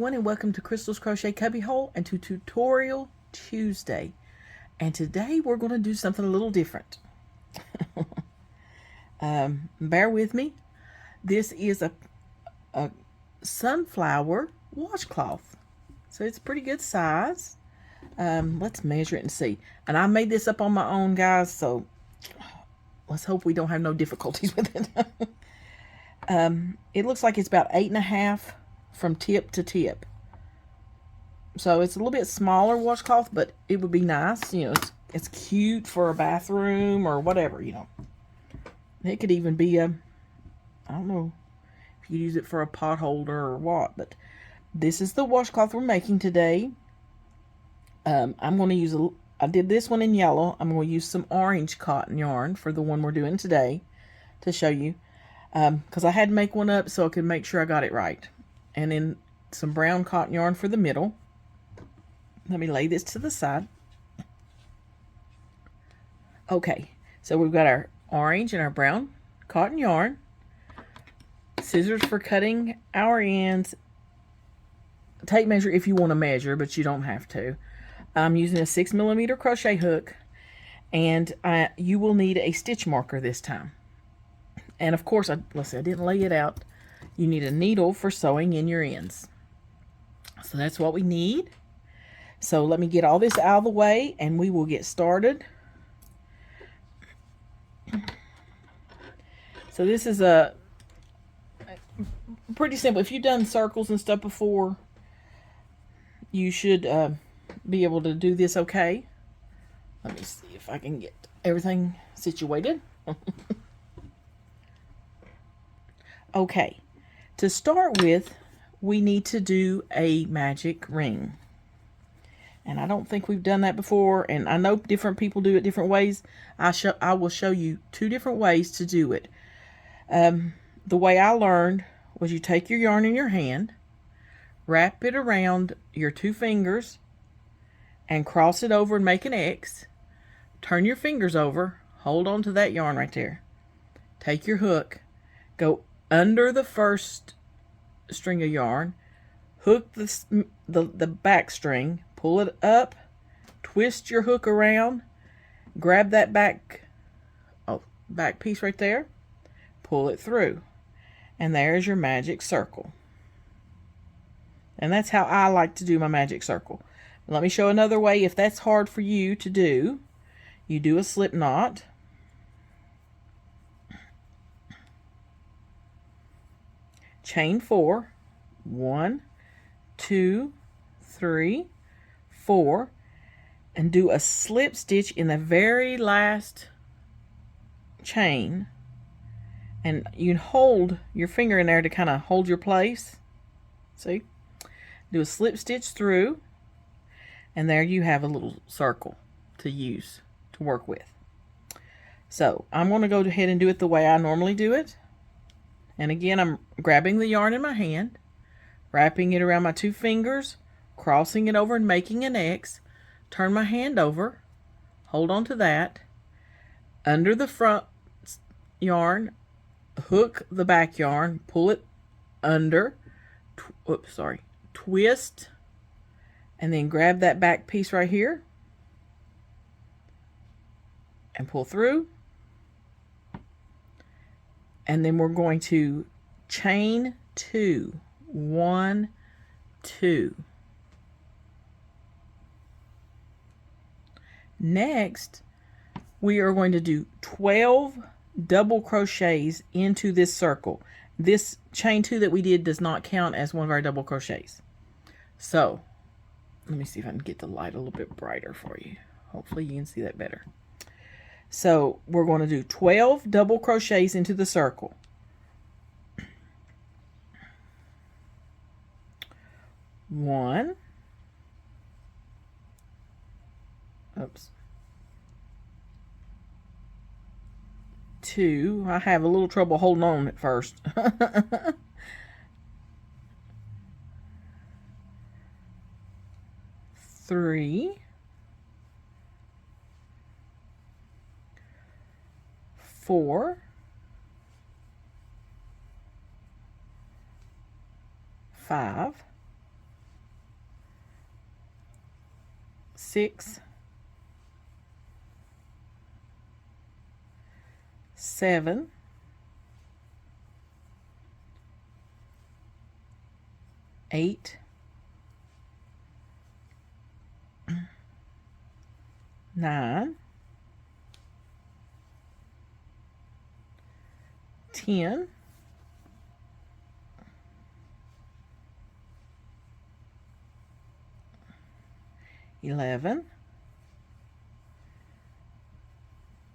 everyone, and welcome to Crystal's Crochet Cubbyhole and to Tutorial Tuesday. And today we're going to do something a little different. Bear with me. This is a sunflower washcloth. So it's a pretty good size. Let's measure it and see. And I made this up on my own, guys, so let's hope we don't have no difficulties with it. It looks like it's about 8.5 from tip to tip. So it's a little bit smaller washcloth, but it would be nice. You know, it's cute for a bathroom or whatever, you know. It could even be I don't know if you use it for a pot holder or what, but this is the washcloth we're making today. I'm going to use I did this one in yellow. I'm going to use some orange cotton yarn for the one we're doing today to show you. Because I had to make one up so I could make sure I got it right. And then some brown cotton yarn for the middle. Let me lay this to the side. Okay, so we've got our orange and our brown cotton yarn. Scissors for cutting our ends. Tape measure if you want to measure, but you don't have to. I'm using a 6mm crochet hook. And you will need a stitch marker this time. And of course, let's see, I didn't lay it out. You need a needle for sewing in your ends. So that's what we need. So let me get all this out of the way and we will get started. So this is a pretty simple. If you've done circles and stuff before, you should be able to do this okay. Let me see if I can get everything situated. Okay, to start with, we need to do a magic ring. And I don't think we've done that before, and I know different people do it different ways. I will show you 2 different ways to do it. The way I learned was you take your yarn in your hand, wrap it around your 2 fingers, and cross it over and make an X. Turn your fingers over, hold on to that yarn right there. Take your hook, go under the first string of yarn, hook the back string, pull it up, twist your hook around, grab that back piece right there, pull it through, and there's your magic circle. And that's how I like to do my magic circle. Let me show another way. If that's hard for you to do, you do a slip knot. Chain 4, 1, 2, 3, 4, and do a slip stitch in the very last chain. And you hold your finger in there to kind of hold your place. See? Do a slip stitch through, and there you have a little circle to use to work with. So I'm going to go ahead and do it the way I normally do it. And again, I'm grabbing the yarn in my hand, wrapping it around my 2 fingers, crossing it over and making an X, turn my hand over, hold on to that, under the front yarn, hook the back yarn, pull it under, twist, and then grab that back piece right here, and pull through. And then we're going to chain 2, 1, 2. Next, we are going to do 12 double crochets into this circle. This chain 2 that we did does not count as one of our double crochets. So, let me see if I can get the light a little bit brighter for you. Hopefully you can see that better. So we're going to do 12 double crochets into the circle. 1, 2, I have a little trouble holding on at first. 3, 4, 5, 6, 7, 8, 9, 10, 11,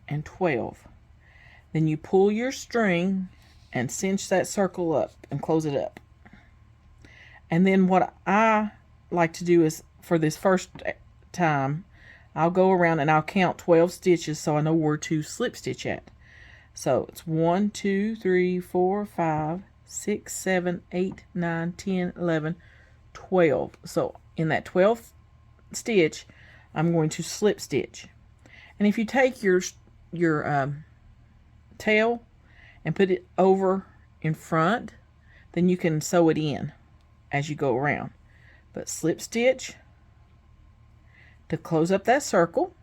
and 12. Then you pull your string and cinch that circle up and close it up. And then what I like to do is, for this first time, I'll go around and I'll count 12 stitches so I know where to slip stitch at. So it's 1, 2, 3, 4, 5, 6, 7, 8, 9, 10, 11, 12. So in that 12th stitch, I'm going to slip stitch. And if you take your tail and put it over in front, then you can sew it in as you go around. But slip stitch to close up that circle,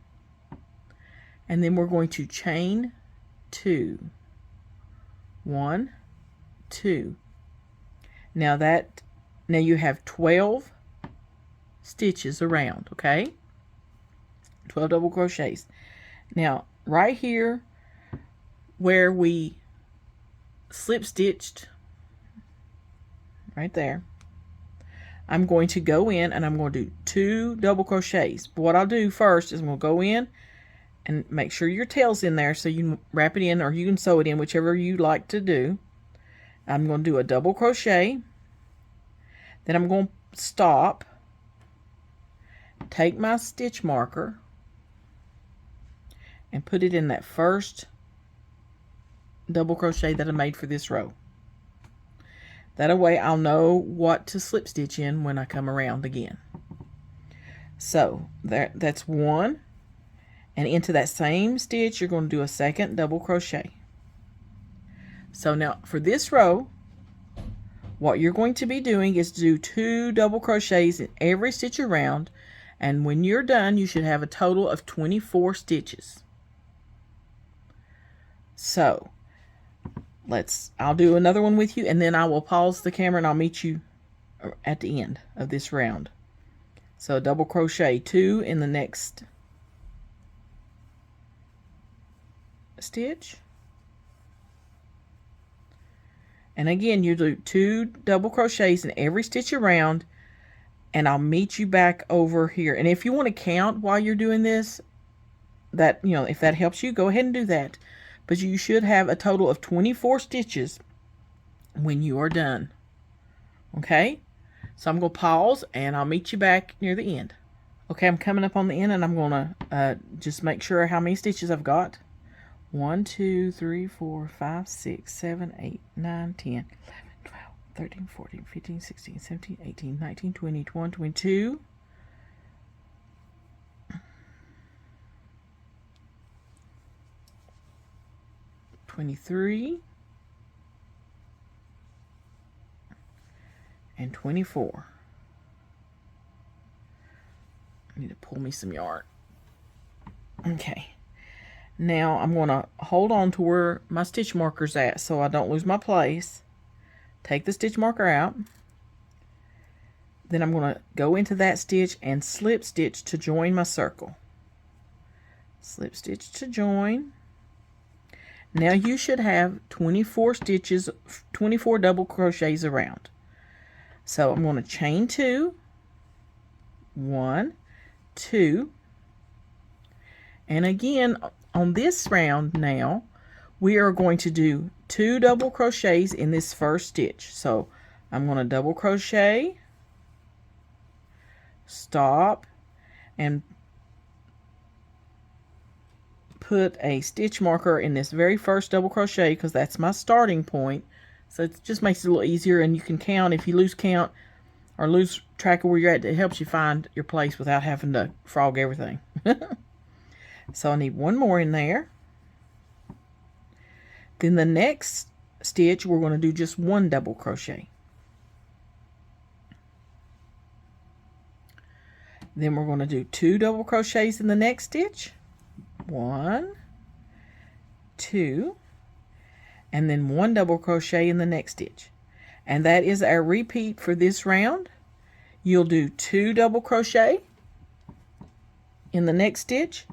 and then we're going to chain 2, 1, 2. Now you have 12 stitches around, okay? 12 double crochets. Now right here where we slip stitched, right there, I'm going to go in and I'm going to do 2 double crochets. But what I'll do first is I'm going to go in and make sure your tail's in there, so you can wrap it in or you can sew it in, whichever you like to do. I'm going to do a double crochet. Then I'm going to stop, take my stitch marker, and put it in that first double crochet that I made for this row. That way I'll know what to slip stitch in when I come around again. So that's 1, and into that same stitch you're going to do a second double crochet. So now for this row, what you're going to be doing is do 2 double crochets in every stitch around, and when you're done you should have a total of 24 stitches. So I'll do another one with you, and then I will pause the camera and I'll meet you at the end of this round. So double crochet 2 in the next stitch. And again, you do 2 double crochets in every stitch around, and I'll meet you back over here. And if you want to count while you're doing this, if that helps you, go ahead and do that. But you should have a total of 24 stitches when you are done. Okay? So I'm going to pause and I'll meet you back near the end. Okay, I'm coming up on the end and I'm going to just make sure how many stitches I've got. 1, 2, 3, 4, 5, 6, 7, 8, 9, 10, 11, 12, 13, 14, 15, 16, 17, 18, 19, 20, 21, 22. 23 and 24. I need to pull me some yarn. Okay, now I'm going to hold on to where my stitch marker's at so I don't lose my place. Take the stitch marker out. Then I'm going to go into that stitch and slip stitch to join my circle. Slip stitch to join. Now you should have 24 stitches, 24 double crochets around. So I'm going to chain 2, 1, 2, and again on this round now we are going to do 2 double crochets in this first stitch. So I'm going to double crochet, stop, and put a stitch marker in this very first double crochet because that's my starting point. So it just makes it a little easier, and you can count if you lose count or lose track of where you're at. It helps you find your place without having to frog everything. So I need one more in there. Then the next stitch we're going to do just 1 double crochet. Then we're going to do 2 double crochets in the next stitch. 1, 2, and then 1 double crochet in the next stitch. And that is our repeat for this round. You'll do 2 double crochet in the next stitch,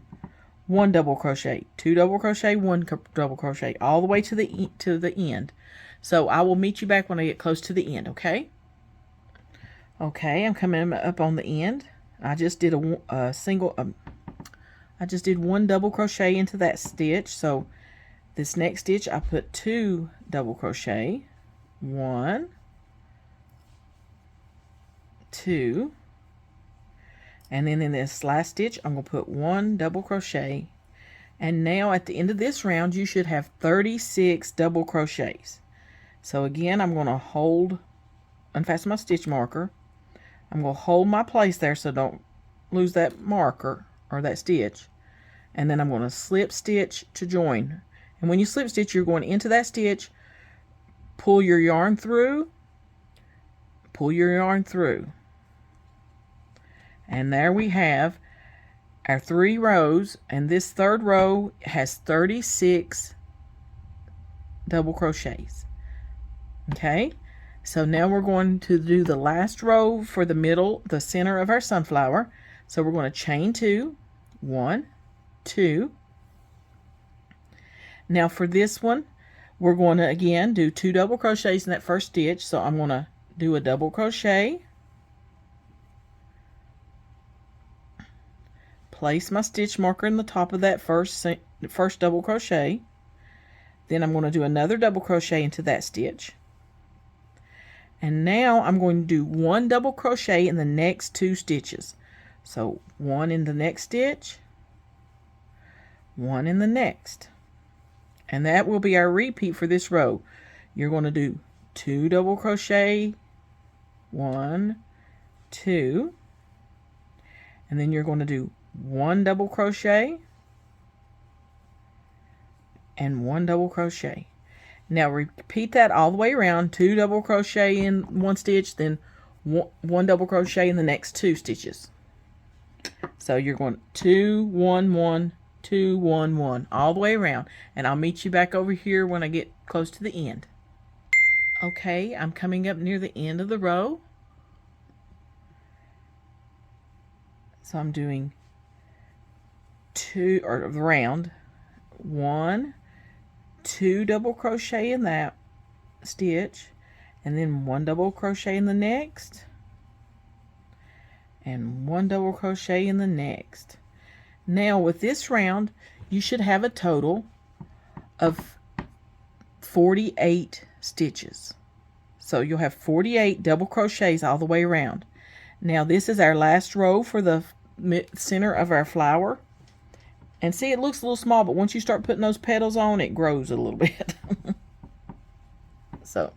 1 double crochet, 2 double crochet, 1 double crochet, all the way to the end. So I will meet you back when I get close to the end, okay? Okay, I'm coming up on the end. I just did a single, I just did 1 double crochet into that stitch. So this next stitch, I put 2 double crochet, 1, 2, and then in this last stitch, I'm going to put 1 double crochet. And now at the end of this round, you should have 36 double crochets. So again, I'm going to unfasten my stitch marker. I'm going to hold my place there so don't lose that marker or that stitch. And then I'm going to slip stitch to join. And when you slip stitch, you're going into that stitch, pull your yarn through, pull your yarn through. And there we have our 3 rows, and this third row has 36 double crochets. Okay, so now we're going to do the last row for the center of our sunflower. So we're going to chain 2, 1, 2. Now for this one, we're going to again do 2 double crochets in that first stitch. So I'm going to do a double crochet, place my stitch marker in the top of that first double crochet. Then I'm going to do another double crochet into that stitch. And now I'm going to do 1 double crochet in the next 2 stitches. So 1 in the next stitch, 1 in the next. And that will be our repeat for this row. You're going to do 2 double crochet, 1, 2, and then you're going to do 1 double crochet and 1 double crochet. Now repeat that all the way around. 2 double crochet in one stitch, then 1 double crochet in the next 2 stitches. So you're going 2, 1, 1, 2, 1, 1 all the way around, and I'll meet you back over here when I get close to the end. Okay, I'm coming up near the end of the row. So I'm doing 2 or the round, 1, 2 double crochet in that stitch, and then 1 double crochet in the next, and 1 double crochet in the next. Now with this round, you should have a total of 48 stitches. So you'll have 48 double crochets all the way around. Now this is our last row for the center of our flower. And see, it looks a little small, but once you start putting those petals on, it grows a little bit. So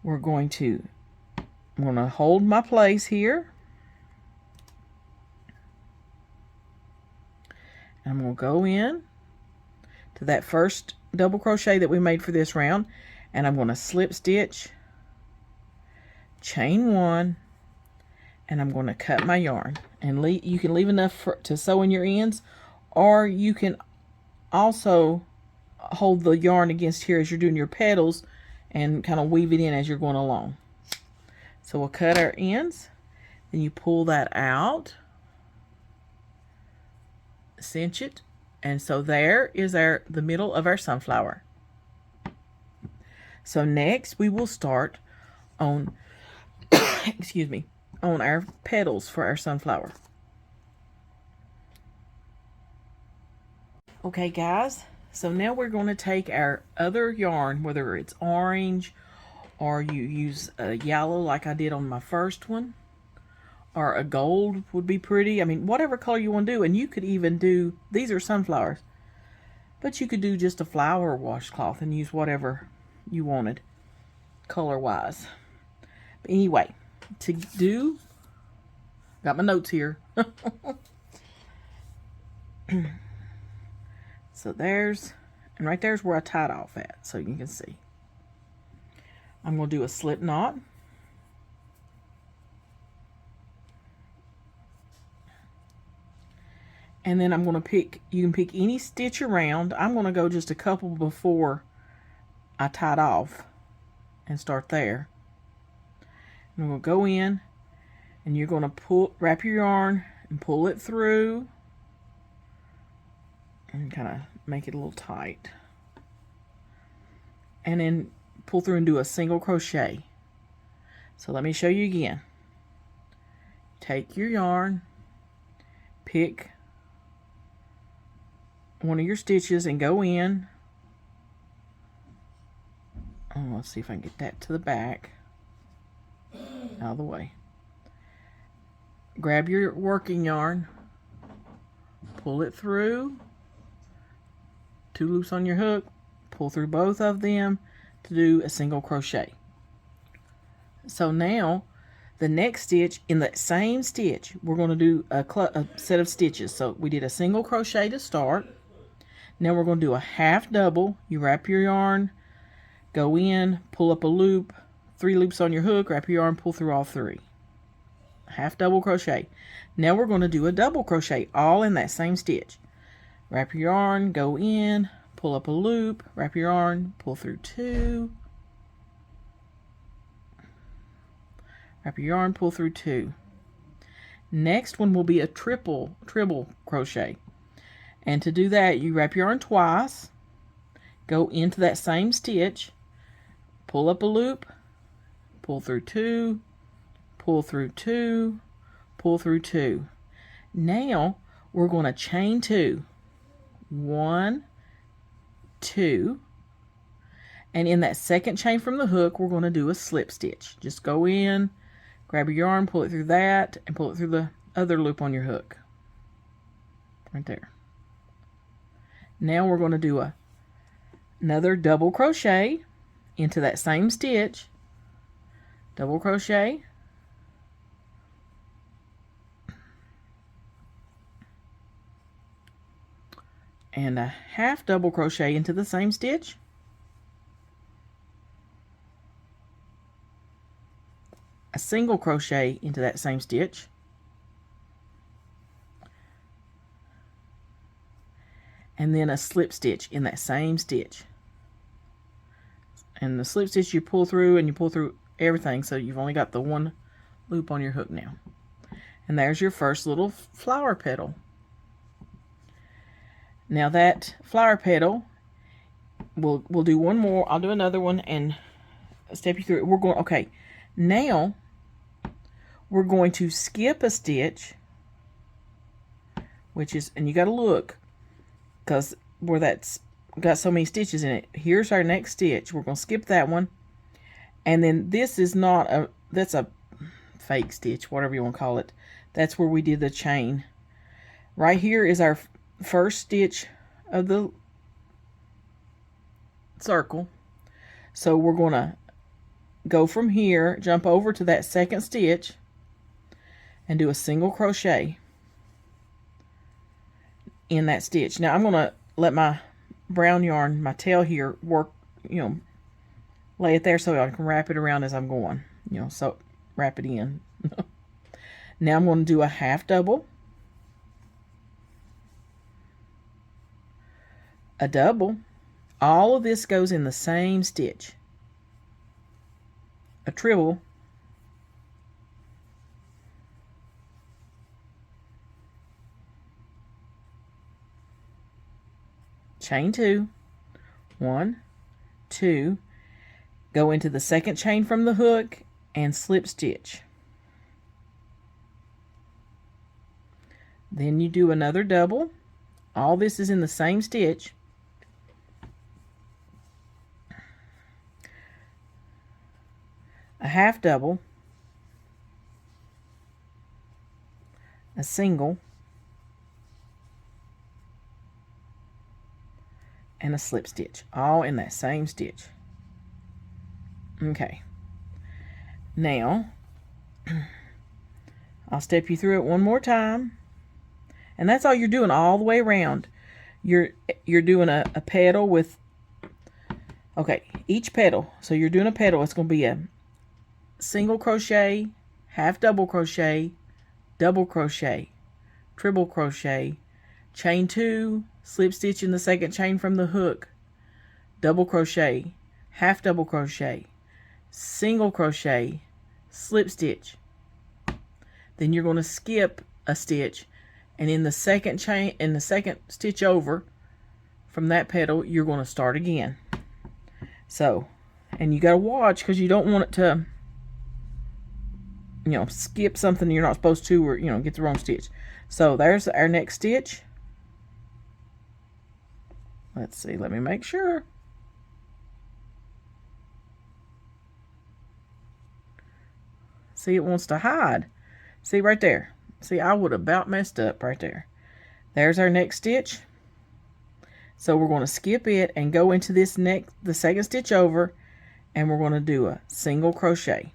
I'm going to hold my place here. And I'm going to go in to that first double crochet that we made for this round, and I'm going to slip stitch, chain 1, and I'm going to cut my yarn. And you can leave enough to sew in your ends, or you can also hold the yarn against here as you're doing your petals and kind of weave it in as you're going along. So we'll cut our ends, then you pull that out, cinch it, and so there is the middle of our sunflower. So next we will start on excuse me, on our petals for our sunflower. Okay guys, so now we're going to take our other yarn, whether it's orange or you use a yellow like I did on my first one, or a gold would be pretty. I mean, whatever color you want to do. And you could even do, these are sunflowers, but you could do just a flower washcloth and use whatever you wanted color wise. But anyway, to do, got my notes here. So there's, and right there's where I tied off at, so you can see. I'm going to do a slip knot. And then I'm going to pick, you can pick any stitch around. I'm going to go just a couple before I tied off and start there. And we'll go in and you're going to wrap your yarn and pull it through and kind of make it a little tight. And then pull through and do a single crochet. So let me show you again. Take your yarn, pick one of your stitches and go in. Oh, let's see if I can get that to the back, out of the way. Grab your working yarn, pull it through, 2 loops on your hook, pull through both of them to do a single crochet. So now the next stitch, in that same stitch, we're going to do a set of stitches. So we did a single crochet to start. Now we're going to do a half double. You wrap your yarn, go in, pull up a loop, 3 loops on your hook, wrap your yarn, pull through all 3. Half double crochet. Now we're going to do a double crochet all in that same stitch. Wrap your yarn, go in, pull up a loop, wrap your yarn, pull through 2. Wrap your yarn, pull through 2. Next one will be a triple crochet. And to do that, you wrap your yarn twice, go into that same stitch, pull up a loop, pull through 2, pull through 2, pull through 2. Now we're going to chain 2. 1, 2. And in that second chain from the hook, we're going to do a slip stitch. Just go in, grab your yarn, pull it through that, and pull it through the other loop on your hook. Right there. Now we're going to do another double crochet into that same stitch. Double crochet. And a half double crochet into the same stitch. A single crochet into that same stitch. And then a slip stitch in that same stitch. And the slip stitch you pull through, and you pull through everything, so you've only got the 1 loop on your hook now. And there's your first little flower petal. Now that flower petal, we'll do one more. I'll do another one and step you through it. We're going, okay, now we're going to skip a stitch, which is, and you got to look, because where that's got so many stitches in it. Here's our next stitch. We're going to skip that one. And then this is not a, that's a fake stitch, whatever you want to call it. That's where we did the chain. Right here is our first stitch of the circle. So we're going to go from here, jump over to that second stitch, and do a single crochet in that stitch. Now I'm going to let my brown yarn, my tail here, work, lay it there so I can wrap it around as I'm going, so wrap it in. Now I'm going to do a half double, a double. All of this goes in the same stitch. A treble, chain 2, 1, 2, go into the second chain from the hook and slip stitch. Then you do another double. All this is in the same stitch. A half double, a single, and a slip stitch, all in that same stitch. Okay, now I'll step you through it one more time, and that's all you're doing all the way around. You're doing a petal with, okay, each petal. So you're doing a petal. It's going to be a single crochet, half double crochet, double crochet, triple crochet, chain 2, slip stitch in the second chain from the hook, double crochet, half double crochet, single crochet, slip stitch. Then you're going to skip a stitch, and in the second chain, in the second stitch over from that petal, you're going to start again. So, and you got to watch, because you don't want it to, you know, skip something you're not supposed to, or, you know, get the wrong stitch. So there's our next stitch. Let's see, let me make sure. See, it wants to hide. See right there. See, I would have about messed up right there. There's our next stitch. So we're going to skip it and go into this the second stitch over, and we're going to do a single crochet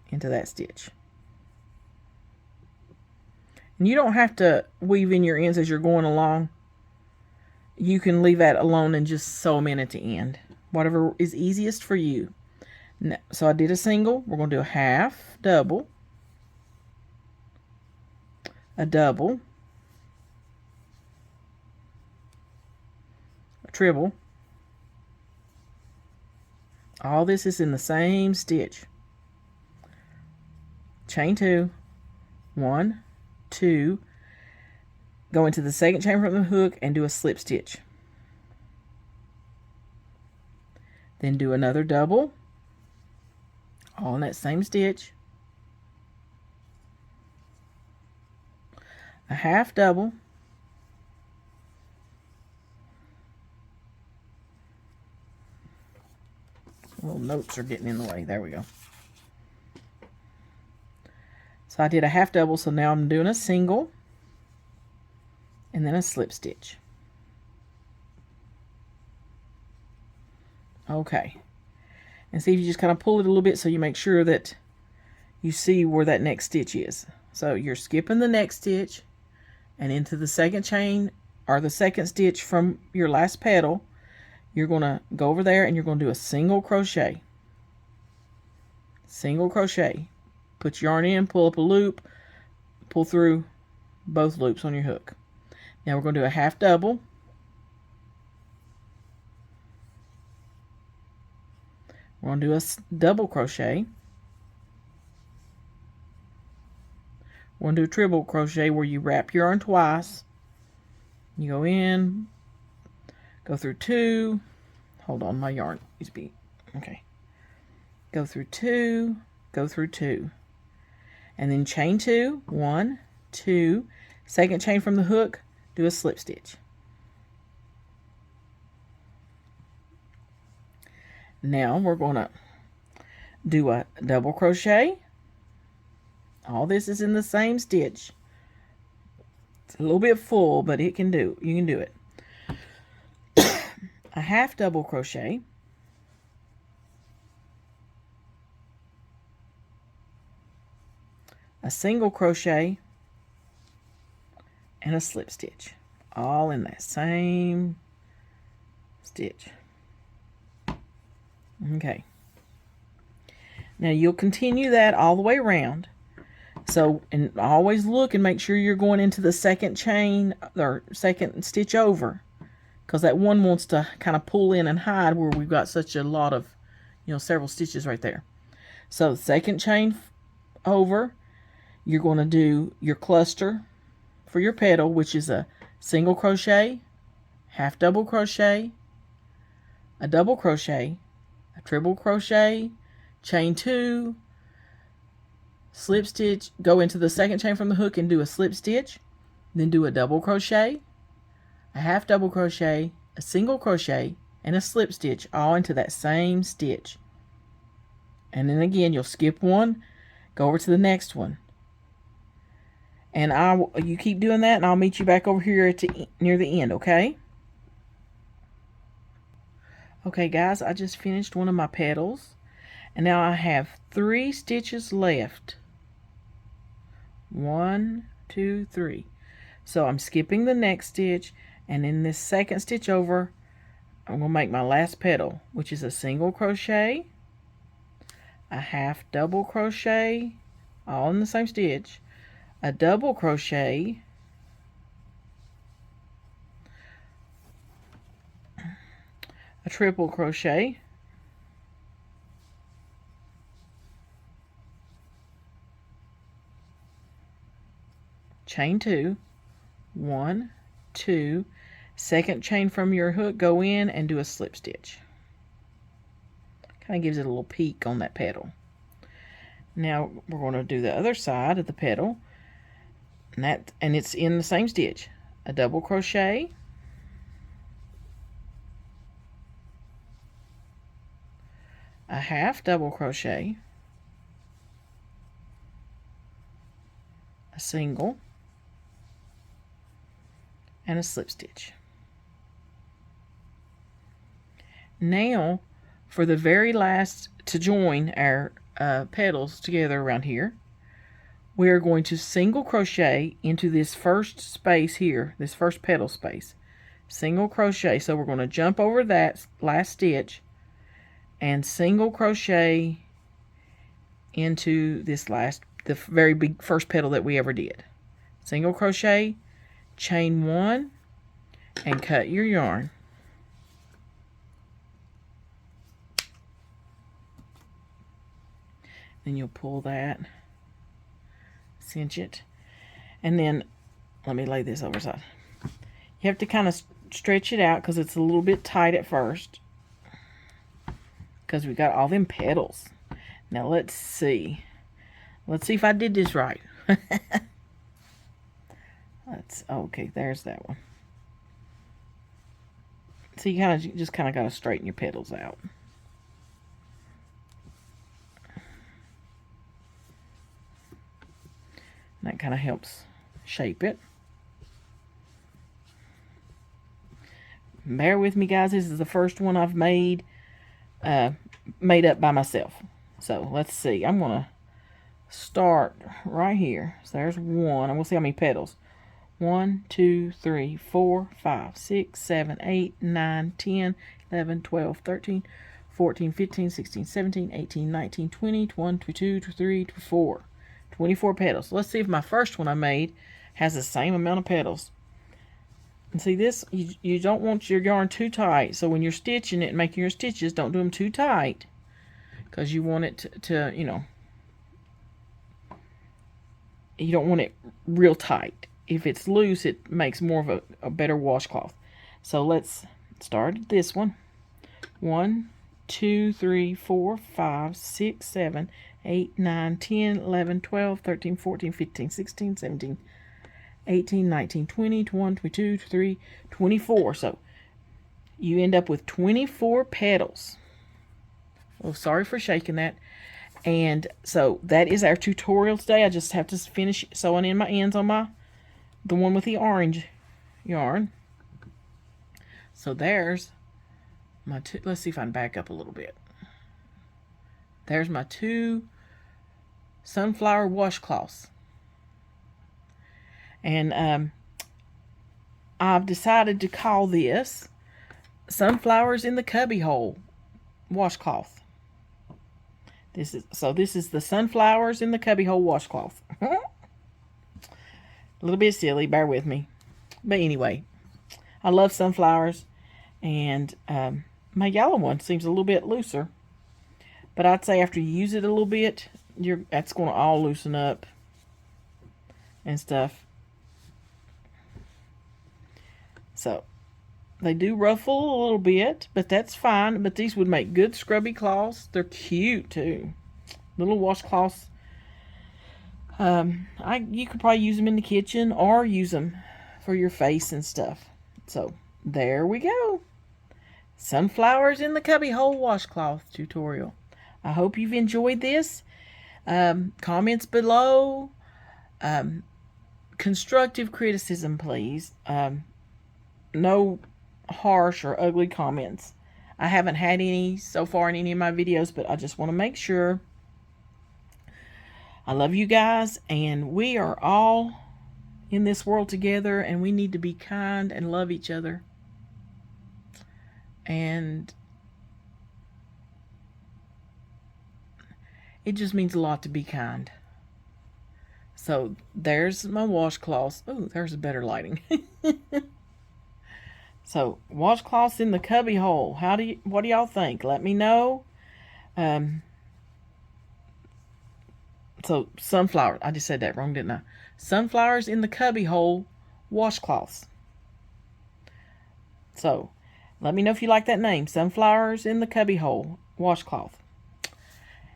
into that stitch. And you don't have to weave in your ends as you're going along. You can leave that alone and just sew them in at the end. Whatever is easiest for you. Now, so I did a single. We're going to do a half double, a double, a treble. All this is in the same stitch. Chain 2, 1, 2, go into the second chain from the hook and do a slip stitch. Then do another double, all in that same stitch, a half double, little notes are getting in the way, there we go. So I did a half double, so now I'm doing a single and then a slip stitch. Okay. And see if you just kind of pull it a little bit so you make sure that you see where that next stitch is. So you're skipping the next stitch and into the second chain or the second stitch from your last petal. You're going to go over there and you're going to do a single crochet. Single crochet. Put your yarn in, pull up a loop, pull through both loops on your hook. Now we're going to do a half double. We're going to do a double crochet. We're going to do a triple crochet where you wrap your yarn twice. You go in, go through 2. Hold on, my yarn needs to be, okay. Go through 2, go through 2. And then chain 2, 1, 2. Second chain from the hook, do a slip stitch. Now we're going to do a double crochet. All this is in the same stitch. It's a little bit full, but you can do it. A half double crochet. A single crochet and a slip stitch, all in that same stitch. Okay. Now you'll continue that all the way around. So, and always look and make sure you're going into the second chain or second stitch over, because that one wants to kind of pull in and hide where we've got such a lot of, you know, several stitches right there. So second chain over, you're going to do your cluster for your petal, which is a single crochet, half double crochet, a double crochet, a triple crochet, chain 2, slip stitch, go into the second chain from the hook and do a slip stitch, then do a double crochet, a half double crochet, a single crochet, and a slip stitch, all into that same stitch. And then again, you'll skip one, go over to the next one. And you keep doing that, and I'll meet you back over here near the end, okay? Okay, guys, I just finished one of my petals, and now I have 3 stitches left. 1, 2, 3. So I'm skipping the next stitch, and in this second stitch over, I'm going to make my last petal, which is a single crochet, a half double crochet, all in the same stitch, a double crochet, a triple crochet, chain 2, 1, 2, second chain from your hook, go in and do a slip stitch. Kind of gives it a little peak on that petal. Now we're going to do the other side of the petal, and it's in the same stitch. A double crochet, a half double crochet, a single, and a slip stitch. Now for the very last, to join our petals together around here, we're going to single crochet into this first space here, this first petal space. Single crochet, so we're going to jump over that last stitch and single crochet into this the very big first petal that we ever did. Single crochet, chain 1, and cut your yarn. Then you'll pull that, cinch it, and then let me lay this over side. You have to kind of stretch it out because it's a little bit tight at first, because we got all them petals. Now let's see if I did this right. Okay, there's that one. So you just kind of got to straighten your petals out. That kind of helps shape it. Bear with me, guys. This is the first one I've made up by myself. So let's see. I'm going to start right here. So there's one. I'm going to see how many petals. 1, 2, 3, 4, 5, 6, 7, 8, 9, 10, 11, 12, 13, 14, 15, 16, 17, 18, 19, 20, 21, 22, 23, 24. 24 petals. Let's see if my first one I made has the same amount of petals. And see this, you don't want your yarn too tight. So when you're stitching it and making your stitches, don't do them too tight, because you want it to, you don't want it real tight. If it's loose, it makes more of a better washcloth. So let's start this one. 1, 2, 3, 4, 5, 6, 7, 8, 9, 10, 11, 12, 13, 14, 15, 16, 17, 18, 19, 20, 21, 22, 23, 24. So you end up with 24 petals. Oh, sorry for shaking that. And so that is our tutorial today. I just have to finish sewing in my ends on the one with the orange yarn. So there's my two. Let's see if I can back up a little bit. There's my 2 sunflower washcloths. And I've decided to call this Sunflowers in the Cubbyhole washcloth. This is the Sunflowers in the Cubbyhole washcloth. A little bit silly, bear with me. But anyway, I love sunflowers, and my yellow one seems a little bit looser. But I'd say after you use it a little bit, that's going to all loosen up and stuff. So they do ruffle a little bit, but that's fine. But these would make good scrubby cloths. They're cute too. Little washcloths. You could probably use them in the kitchen or use them for your face and stuff. So there we go. Sunflowers in the Cubbyhole washcloth tutorial. I hope you've enjoyed this. Comments below. Constructive criticism, please. No harsh or ugly comments. I haven't had any so far in any of my videos, but I just want to make sure. I love you guys, and we are all in this world together, and we need to be kind and love each other. And it just means a lot to be kind. So there's my washcloths. Oh, there's a better lighting. So, washcloths in the cubbyhole. What do y'all think? Let me know. So, sunflower. I just said that wrong, didn't I? Sunflowers in the cubbyhole washcloths. So, let me know if you like that name. Sunflowers in the cubbyhole washcloth.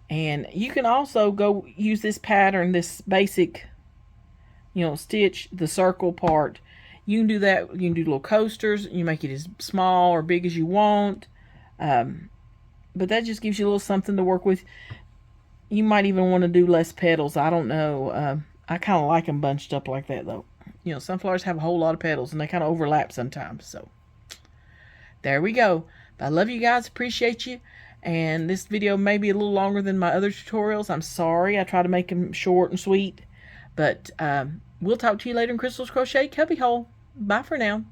And you can also go use this pattern, this basic, stitch the circle part. You can do that. You can do little coasters. You make it as small or big as you want. But that just gives you a little something to work with. You might even want to do less petals. I don't know. I kind of like them bunched up like that, though. Sunflowers have a whole lot of petals, and they kind of overlap sometimes. So, there we go. I love you guys. Appreciate you. And this video may be a little longer than my other tutorials. I'm sorry. I try to make them short and sweet. But we'll talk to you later in Crystal's Crochet Cubbyhole. Bye for now.